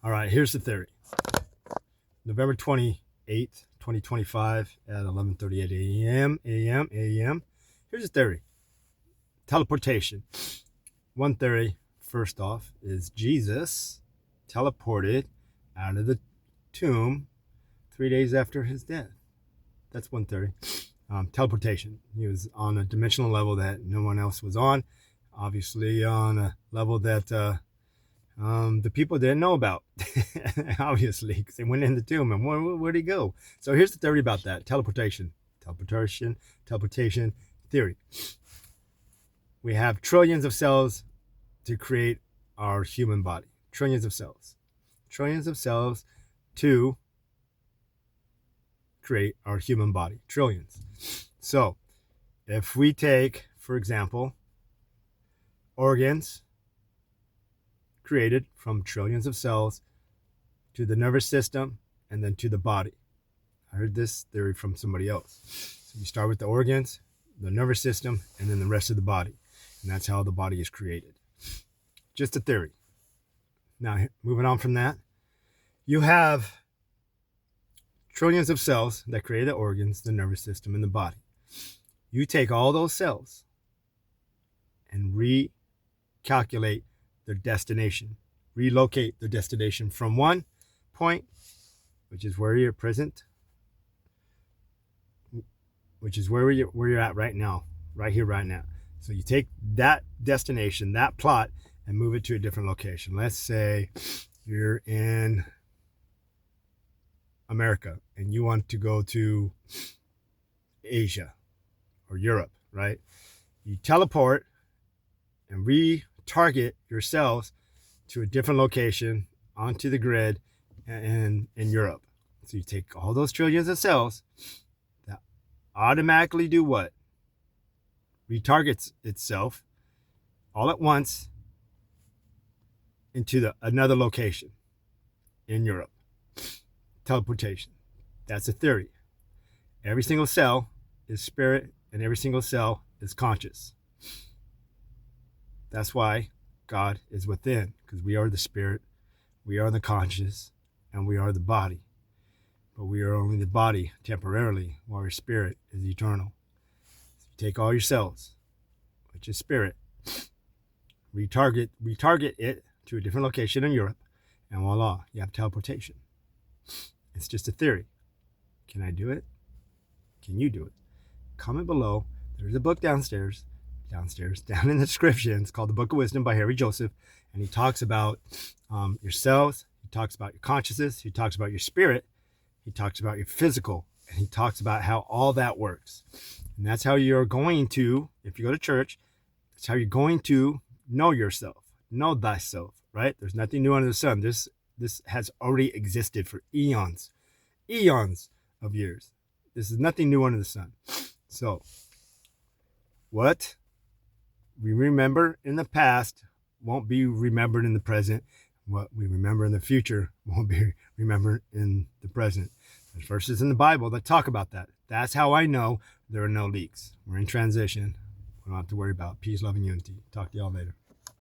All right, here's the theory. November 28th, 2025 at 11:38 a.m. Here's the theory. Teleportation. One theory, first off, is Jesus teleported out of the tomb 3 days after his death. That's one theory. Teleportation. He was on a dimensional level that no one else was on. Obviously on a level that the people didn't know about. Obviously, because they went in the tomb and where'd he go? So here's the theory about that. Teleportation theory. We have trillions of cells to create our human body. Trillions of cells to create our human body. Trillions. So if we take, for example, organs created from trillions of cells to the nervous system and then to the body. I heard this theory from somebody else. So you start with the organs, the nervous system, and then the rest of the body. And that's how the body is created. Just a theory. Now, moving on from that, you have trillions of cells that create the organs, the nervous system, and the body. You take all those cells and recalculate their destination, relocate their destination from one point, which is where you're present, which is where you're at right now, right here, right now. So you take that destination, that plot, and move it to a different location. Let's say you're in America and you want to go to Asia or Europe, right? You teleport and retarget your cells to a different location onto the grid and in Europe. So you take all those trillions of cells that automatically do what? Retargets itself all at once into another location in Europe. Teleportation. That's a theory. Every single cell is spirit and every single cell is conscious. That's why God is within, because we are the spirit, we are the conscious, and we are the body. But we are only the body temporarily, while our spirit is eternal. So you take all your cells, which is spirit, retarget it to a different location in Europe, and voila, you have teleportation. It's just a theory. Can I do it? Can you do it? Comment below. There's a book downstairs, down in the description. It's called The Book of Wisdom by Harry Joseph. And he talks about your cells. He talks about your consciousness. He talks about your spirit. He talks about your physical. And he talks about how all that works. And that's how you're going to, if you go to church, that's how you're going to know yourself. Know thyself, right? There's nothing new under the sun. This has already existed for eons of years. This is nothing new under the sun. So, what we remember in the past won't be remembered in the present. What we remember in the future won't be remembered in the present. There's verses in the Bible that talk about that. That's how I know there are no leaks. We're in transition. We don't have to worry about peace, love, and unity. Talk to y'all later.